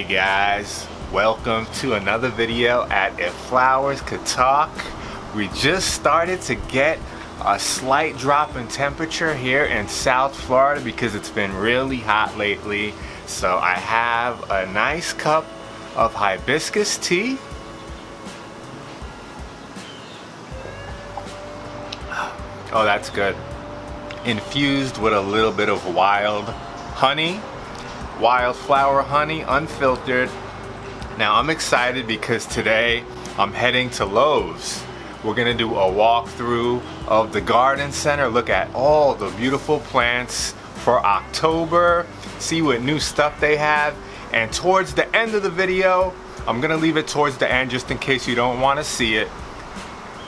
guys, welcome to another video at If Flowers Could Talk. We just started to get a slight drop in temperature here in South Florida because it's been really hot lately. So I have a nice cup of hibiscus tea. Oh, that's good. Infused with a little bit of wild honey. Wildflower honey, unfiltered. Now I'm excited because today I'm heading to Lowe's. We're gonna do a walkthrough of the garden center, look at all the beautiful plants for October, see what new stuff they have, and towards the end of the video, I'm gonna leave it towards the end just in case you don't wanna see it.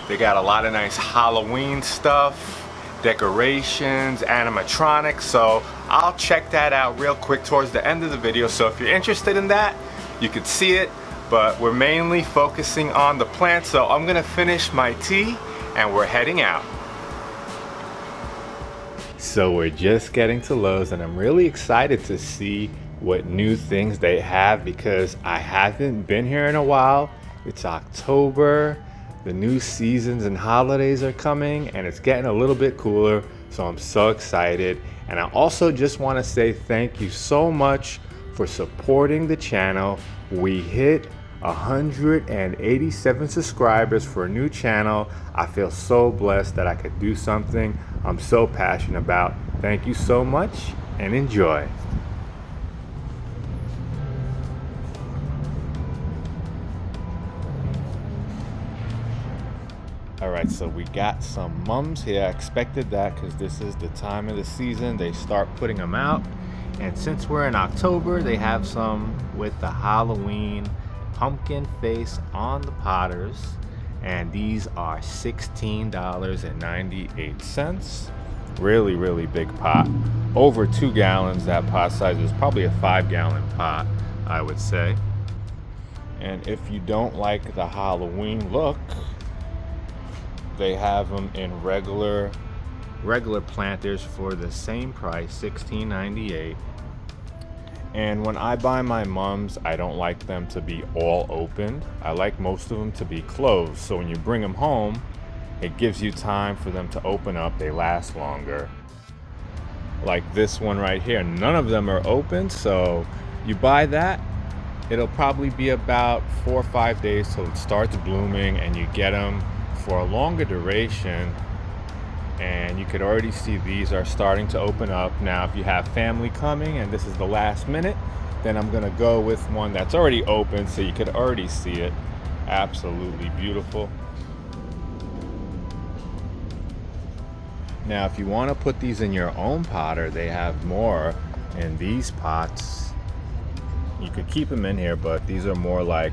They got a lot of nice Halloween stuff, decorations, animatronics, so I'll check that out real quick towards the end of the video. So if you're interested in that, you could see it, but we're mainly focusing on the plants. So I'm gonna finish my tea and we're heading out. So we're just getting to Lowe's and I'm really excited to see what new things they have because I haven't been here in a while. It's October. The new seasons and holidays are coming and it's getting a little bit cooler, so I'm so excited. And I also just want to say thank you so much for supporting the channel. We hit 187 subscribers for a new channel. I feel so blessed that I could do something I'm so passionate about. Thank you so much and enjoy. Alright, so we got some mums here. I expected that because this is the time of the season they start putting them out. And since we're in October, they have some with the Halloween pumpkin face on the potters. And these are $16.98. Really, really big pot. Over 2 gallons. That pot size is probably a 5-gallon pot, I would say. And if you don't like the Halloween look, they have them in regular planters for the same price, $16.98. And when I buy my mums, I don't like them to be all opened. I like most of them to be closed. So when you bring them home, it gives you time for them to open up. They last longer. Like this one right here, none of them are open. So you buy that, it'll probably be about 4 or 5 days till it starts blooming and you get them for a longer duration. And you could already see these are starting to open up. Now if you have family coming and this is the last minute, then I'm gonna go with one that's already open so you could already see it. Absolutely beautiful. Now if you want to put these in your own potter, they have more in these pots. You could keep them in here, but these are more like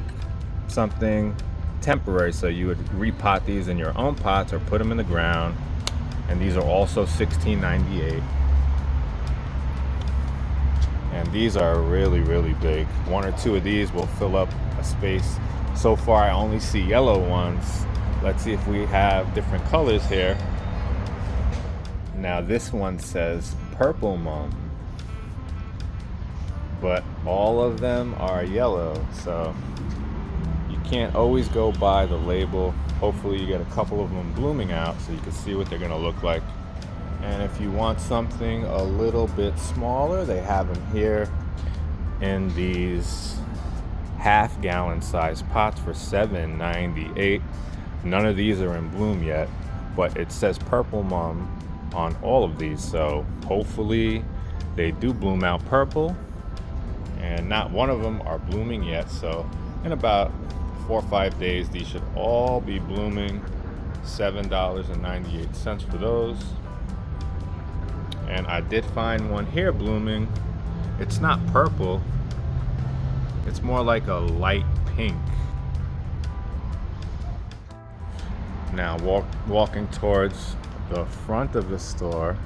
something temporary, so you would repot these in your own pots or put them in the ground. And these are also $16.98. And these are really, really big. 1 or 2 of these will fill up a space. So far I only see yellow ones. Let's see if we have different colors here. Now this one says purple mum, but all of them are yellow, so can't always go by the label. Hopefully you get a couple of them blooming out so you can see what they're gonna look like. And if you want something a little bit smaller, they have them here in these half-gallon size pots for $7.98. None of these are in bloom yet, but it says purple mum on all of these, so hopefully they do bloom out purple. And not one of them are blooming yet, so in about 4 or 5 days these should all be blooming. $7.98 for those. And I did find one here blooming. It's not purple, it's more like a light pink. Now walking towards the front of the store,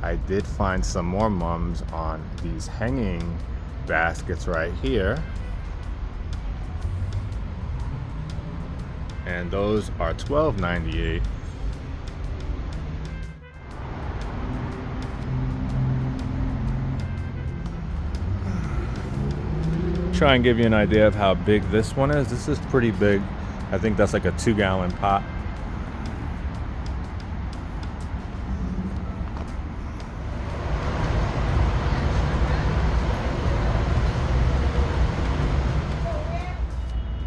I did find some more mums on these hanging baskets right here. And those are $12.98. try and give you an idea of how big this one is. This is pretty big. I think that's like a 2-gallon pot.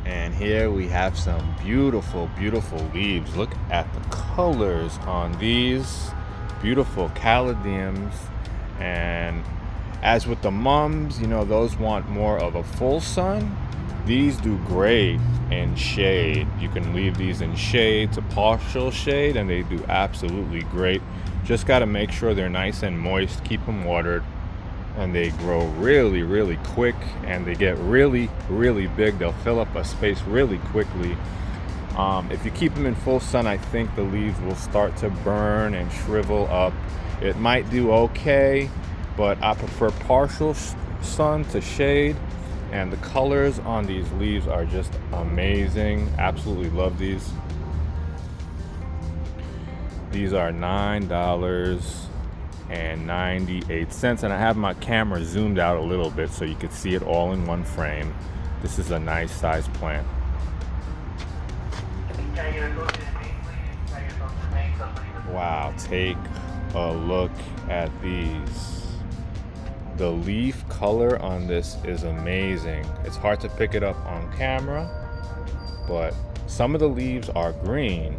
And here we have some beautiful, beautiful leaves. Look at the colors on these beautiful caladiums. And as with the mums, you know, those want more of a full sun. These do great in shade. You can leave these in shade to partial shade, and they do absolutely great. Just got to make sure they're nice and moist, keep them watered, and they grow really, really quick, and they get really, really big. They'll fill up a space really quickly. If you keep them in full sun, I think the leaves will start to burn and shrivel up. It might do okay, but I prefer partial sun to shade, and the colors on these leaves are just amazing. Absolutely love these. These are $9.98, and I have my camera zoomed out a little bit so you can see it all in one frame. This is a nice size plant. Wow, take a look at these. The leaf color on this is amazing. It's hard to pick it up on camera, but some of the leaves are green,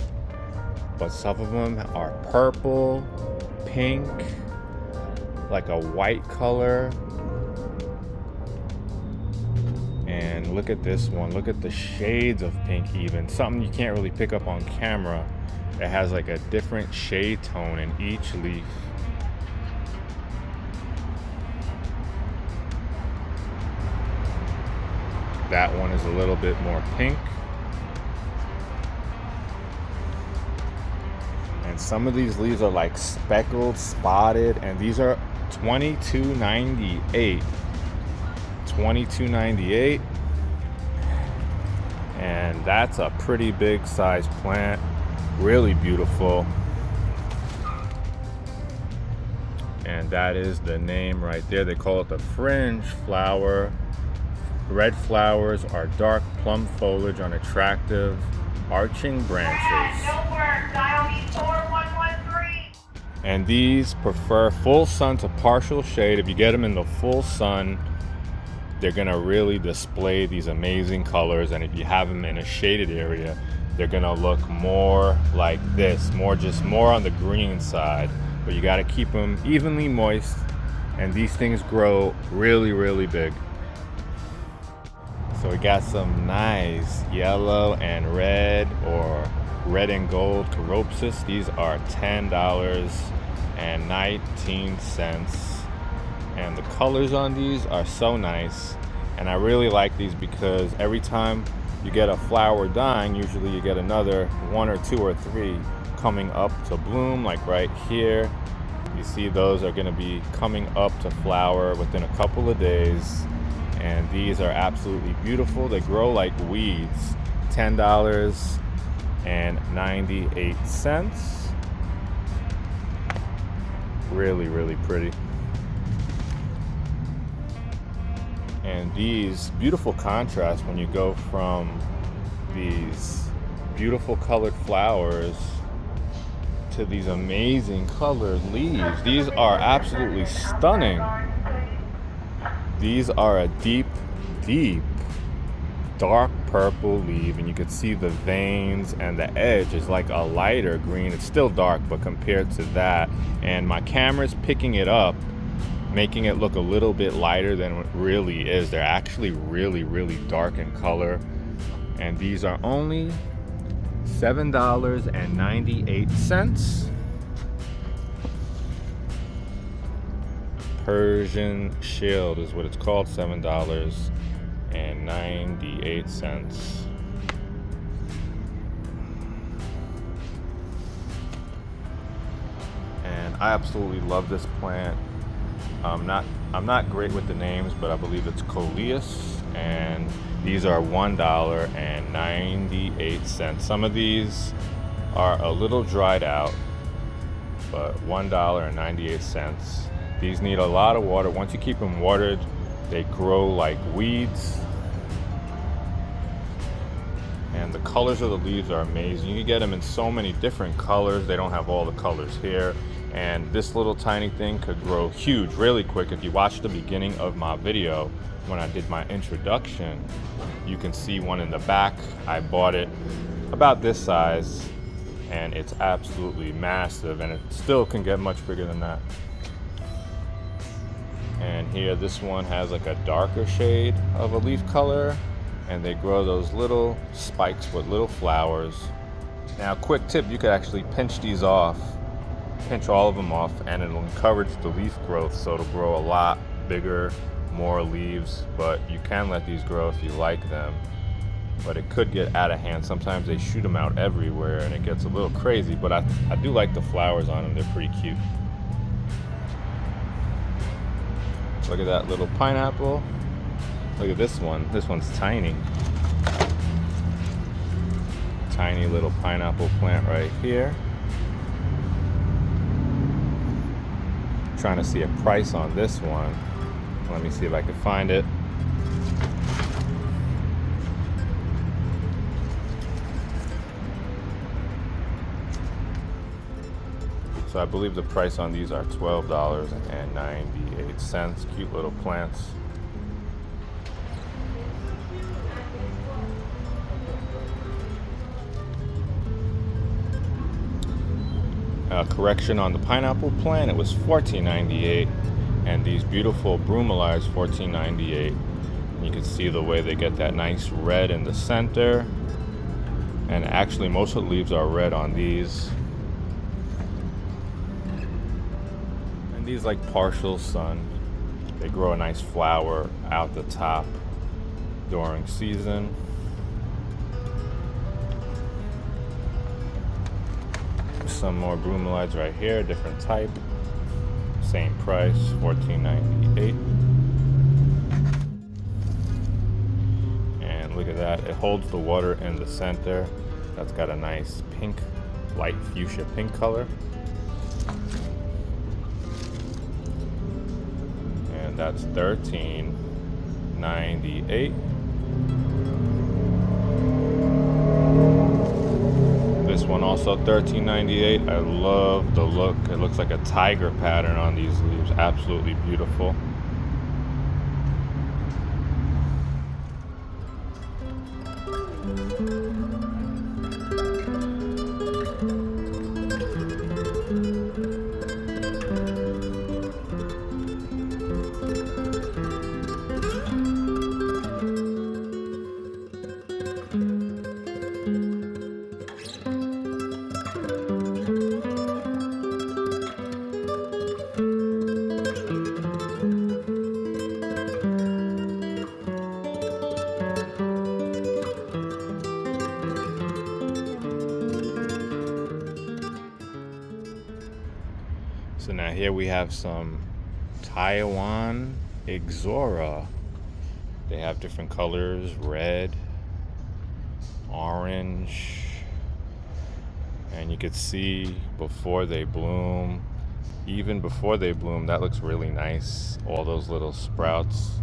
but some of them are purple, pink, like a white color. And look at this one. Look at the shades of pink even. Something you can't really pick up on camera. It has like a different shade tone in each leaf. That one is a little bit more pink. And some of these leaves are like speckled, spotted, and these are $22.98. $22.98. And that's a pretty big size plant. Really beautiful. And that is the name right there. They call it the fringe flower. Red flowers are dark plum foliage on attractive arching branches. And these prefer full sun to partial shade. If you get them in the full sun, they're gonna really display these amazing colors. And if you have them in a shaded area, they're gonna look more like this, more on the green side. But you gotta keep them evenly moist, and these things grow really, really big. So we got some nice yellow and red, or red and gold Caropsis. These are $10.19. And the colors on these are so nice. And I really like these because every time you get a flower dying, usually you get another 1 or 2 or 3 coming up to bloom, like right here. You see those are gonna be coming up to flower within a couple of days. And these are absolutely beautiful. They grow like weeds. $10.98. Really, really pretty. And these beautiful contrast when you go from these beautiful colored flowers to these amazing colored leaves. These are absolutely stunning. These are a deep, deep, dark purple leaf, and you can see the veins, and the edge is like a lighter green. It's still dark, but compared to that, and my camera's picking it up, making it look a little bit lighter than it really is. They're actually really, really dark in color. And these are only $7.98. Persian Shield is what it's called, $7.98. And I absolutely love this plant. I'm not great with the names, but I believe it's Coleus, and these are $1.98. Some of these are a little dried out, but $1.98. These need a lot of water. Once you keep them watered, They grow like weeds. And the colors of the leaves are amazing. You can get them in so many different colors. They don't have all the colors here. And this little tiny thing could grow huge really quick. If you watch the beginning of my video, when I did my introduction, you can see one in the back. I bought it about this size, and it's absolutely massive, and it still can get much bigger than that. And here, this one has like a darker shade of a leaf color, and they grow those little spikes with little flowers. Now, quick tip, you could actually pinch these off, pinch all of them off, and it'll encourage the leaf growth, so it'll grow a lot bigger, more leaves. But you can let these grow if you like them, but it could get out of hand. Sometimes they shoot them out everywhere and it gets a little crazy, but I do like the flowers on them. They're pretty cute. Look at that little pineapple. Look at this one. This one's tiny. Tiny little pineapple plant right here. Trying to see a price on this one. Let me see if I can find it. So I believe the price on these are $12.98. Cute little plants. Correction on the pineapple plant, it was $14.98, and these beautiful bromeliads $14.98. You can see the way they get that nice red in the center, and actually most of the leaves are red on these. And these like partial sun. They grow a nice flower out the top during season. Some more bromeliads right here, different type. Same price, $14.98. And look at that, it holds the water in the center. That's got a nice pink, light fuchsia pink color. And that's $13.98. This one also $13.98. I love the look. It looks like a tiger pattern on these leaves. Absolutely beautiful. So now here we have some Taiwan Ixora. They have different colors, red, orange, and you could see before they bloom, even before they bloom, that looks really nice. All those little sprouts.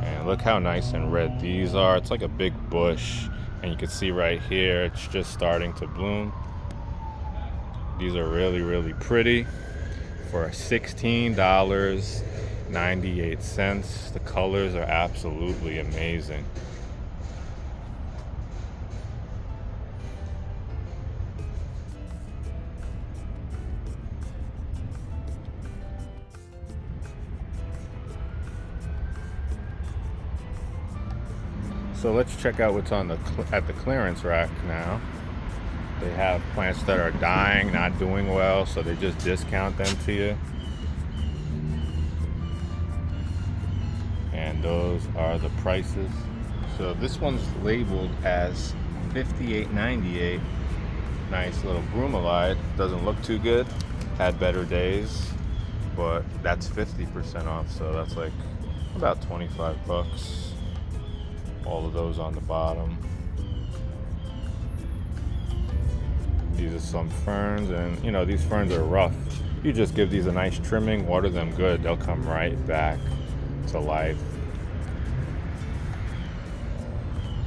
And look how nice and red these are. It's like a big bush, and you can see right here, it's just starting to bloom. These are really, really pretty for $16.98. The colors are absolutely amazing. So let's check out what's on at the clearance rack now. They have plants that are dying, not doing well, so they just discount them to you. And those are the prices. So this one's labeled as $58.98. Nice little bromeliad. Doesn't look too good. Had better days, but that's 50% off, so that's like about 25 bucks. All of those on the bottom. These are some ferns, and you know, these ferns are rough. You just give these a nice trimming, water them good, they'll come right back to life.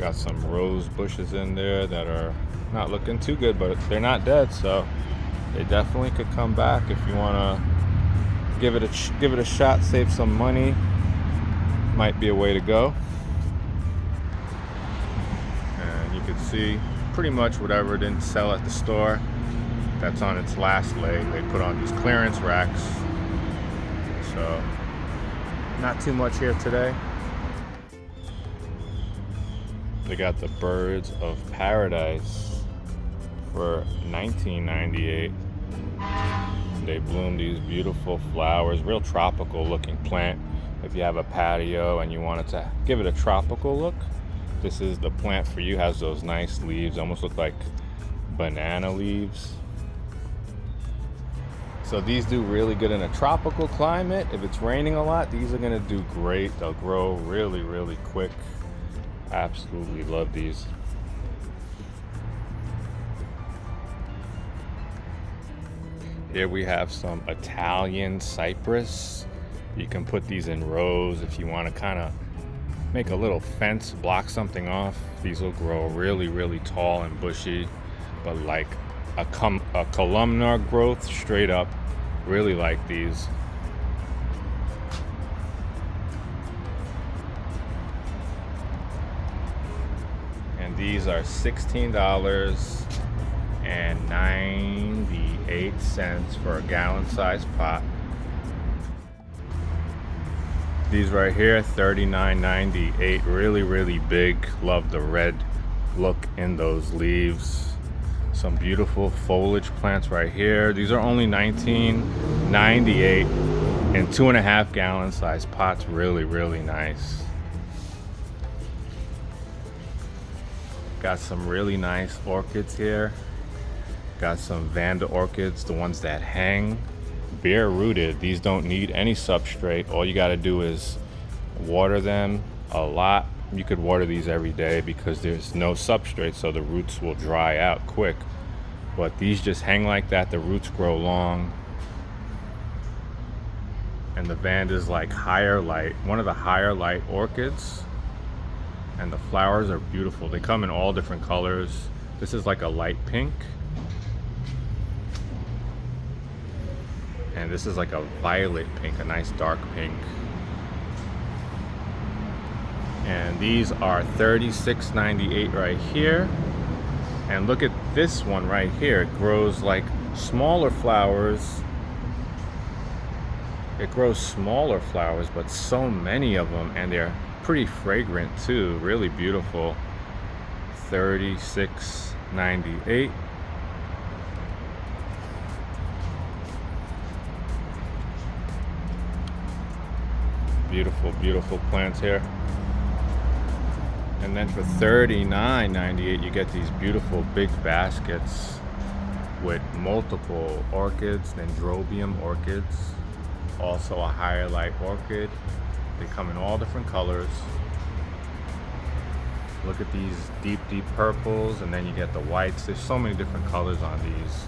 Got some rose bushes in there that are not looking too good, but they're not dead, so they definitely could come back if you want to give it a shot, save some money. Might be a way to go. And you can see pretty much whatever didn't sell at the store, that's on its last leg. They put on these clearance racks. So not too much here today. They got the birds of paradise for $19.98. They bloom these beautiful flowers, real tropical looking plant. If you have a patio and you wanted to give it a tropical look, this is the plant for you. Has those nice leaves, almost look like banana leaves. So these do really good in a tropical climate. If it's raining a lot, these are gonna do great. They'll grow really, really quick. Absolutely love these. Here we have some Italian cypress. You can put these in rows if you want to kind of make a little fence, block something off. These will grow really, really tall and bushy, but like a columnar growth straight up. Really like these. And these are $16.98 for a gallon size pot. These right here, $39.98. Really, really big. Love the red look in those leaves. Some beautiful foliage plants right here. These are only $19.98 in 2.5 gallon size pots. Really, really nice. Got some really nice orchids here. Got some Vanda orchids, the ones that hang. Bare rooted. These don't need any substrate. All you got to do is water them a lot. You could water these every day because there's no substrate, so the roots will dry out quick. But these just hang like that. The roots grow long. And the Vanda's like higher light, one of the higher light orchids. And the flowers are beautiful. They come in all different colors. This is like a light pink. And this is like a violet pink, a nice dark pink. And these are $36.98 right here. And look at this one right here. It grows like smaller flowers. It grows smaller flowers, but so many of them, and they're pretty fragrant too. Really beautiful. $36.98. Beautiful, beautiful plants here. And then for $39.98, you get these beautiful big baskets with multiple orchids, dendrobium orchids, also a higher light orchid. They come in all different colors. Look at these deep, deep purples, and then you get the whites. There's so many different colors on these.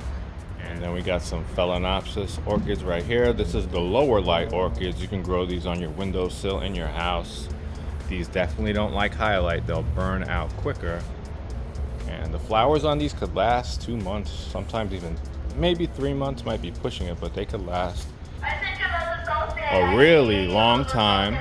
And then we got some Phalaenopsis orchids right here. This is the lower light orchids. You can grow these on your windowsill in your house. These definitely don't like highlight. They'll burn out quicker. And the flowers on these could last 2 months, sometimes even maybe 3 months, might be pushing it, but they could last a really long time.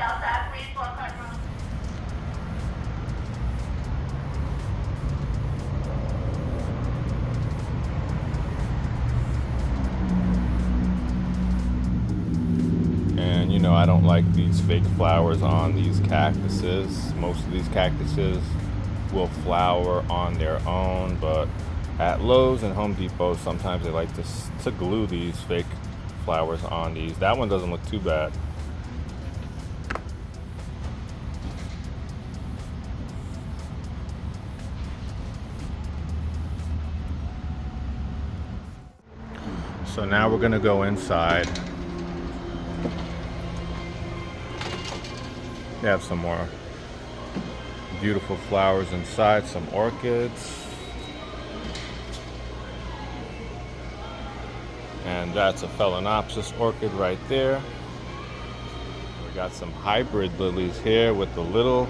And you know, I don't like these fake flowers on these cactuses. Most of these cactuses will flower on their own, but at Lowe's and Home Depot, sometimes they like to glue these fake flowers on these. That one doesn't look too bad. So now we're gonna go inside. They have some more beautiful flowers inside, some orchids. And that's a Phalaenopsis orchid right there. We got some hybrid lilies here with the little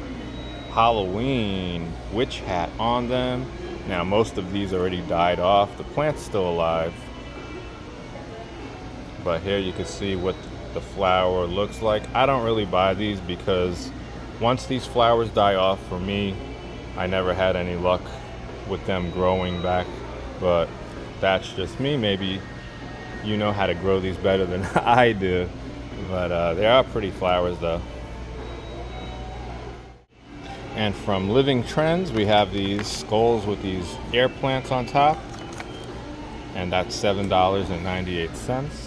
Halloween witch hat on them. Now most of these already died off. The plant's still alive. But here you can see what the flower looks like. I don't really buy these because once these flowers die off, for me, I never had any luck with them growing back. But that's just me. Maybe you know how to grow these better than I do. But they are pretty flowers though. And from Living Trends, we have these skulls with these air plants on top. And that's $7.98.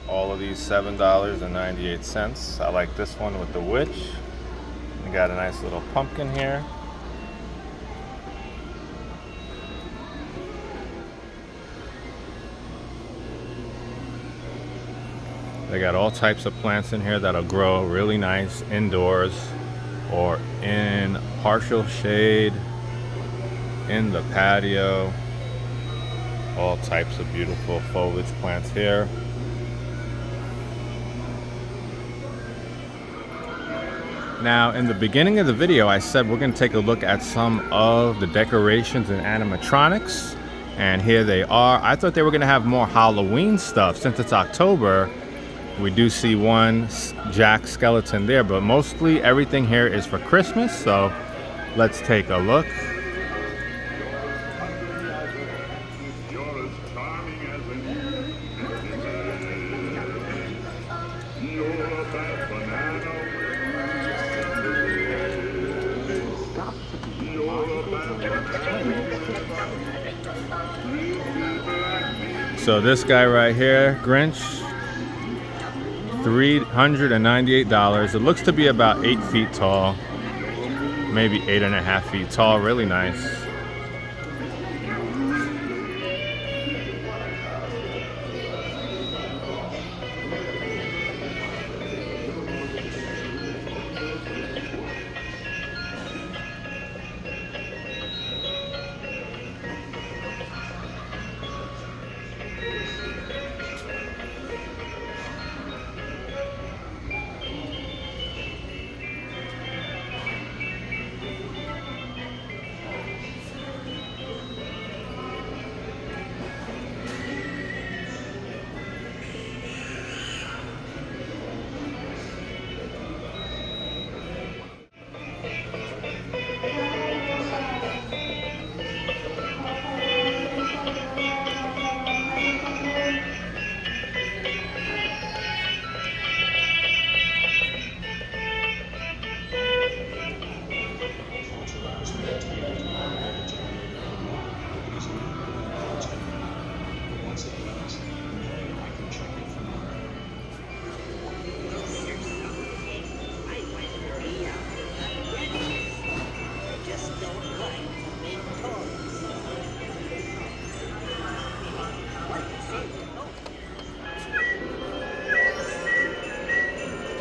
All of these $7.98. I like this one with the witch. We got a nice little pumpkin here. They got all types of plants in here that'll grow really nice indoors or in partial shade, in the patio. All types of beautiful foliage plants here. Now, in the beginning of the video, I said we're going to take a look at some of the decorations and animatronics. And here they are. I thought they were going to have more Halloween stuff. Since it's October, we do see one Jack skeleton there. But mostly everything here is for Christmas. So let's take a look. So this guy right here, Grinch, $398. It looks to be about 8 feet tall, maybe 8.5 feet tall. Really nice.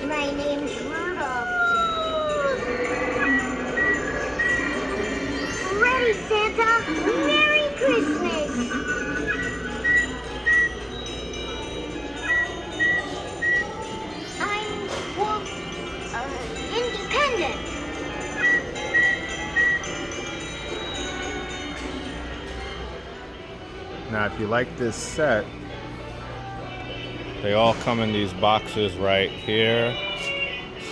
My name's Rudolph. Ready, Santa. Merry Christmas. I'm, well, independent. Now, if you like this set, they all come in these boxes right here.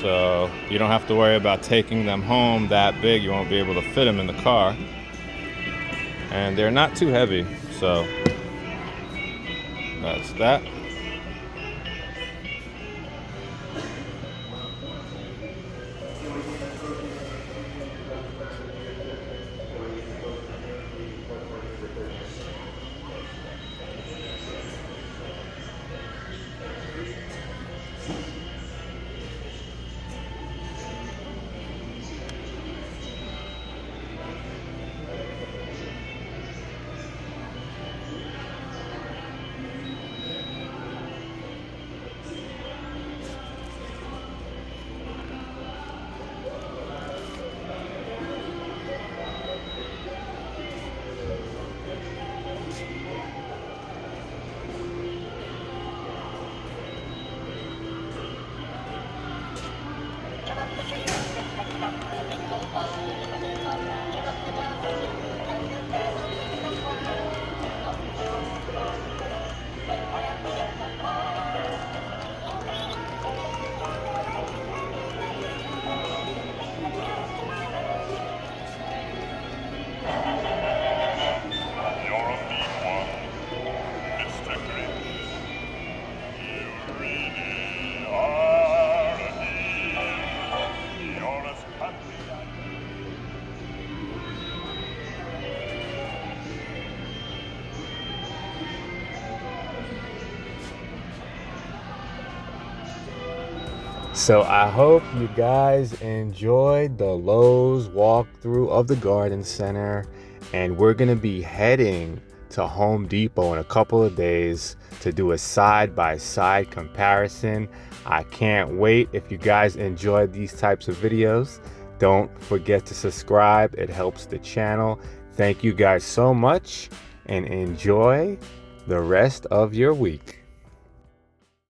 So you don't have to worry about taking them home that big. You won't be able to fit them in the car. And they're not too heavy. So that's that. So I hope you guys enjoyed the Lowe's walkthrough of the garden center, and we're gonna be heading to Home Depot in a couple of days to do a side-by-side comparison. I can't wait. If you guys enjoyed these types of videos, don't forget to subscribe. It helps the channel. Thank you guys so much, and enjoy the rest of your week.